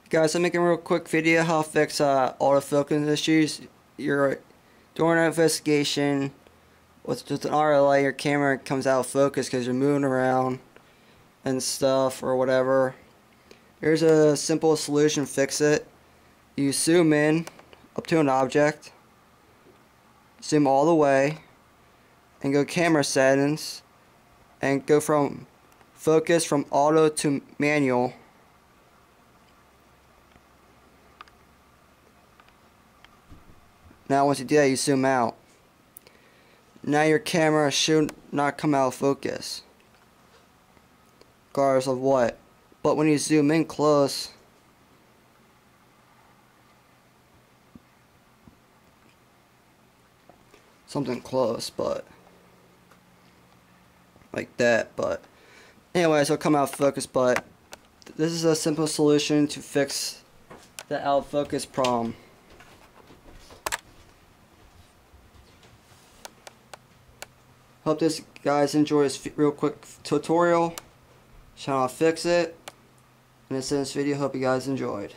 Guys, I'm making a real quick video how to fix autofocus issues. You're doing an investigation with an RLA, your camera comes out of focus because you're moving around and stuff or whatever. Here's a simple solution to fix it. You zoom in up to an object, zoom all the way, and go camera settings, and go from focus from auto to manual. Now once you do that, you zoom out. Now your camera should not come out of focus, regardless of what. But when you zoom in close, something close, but like that. But anyways, it'll come out of focus. But this is a simple solution to fix the out of focus problem. Hope this guys enjoy this real quick tutorial. Show how to fix it. And that's in this video. Hope you guys enjoyed.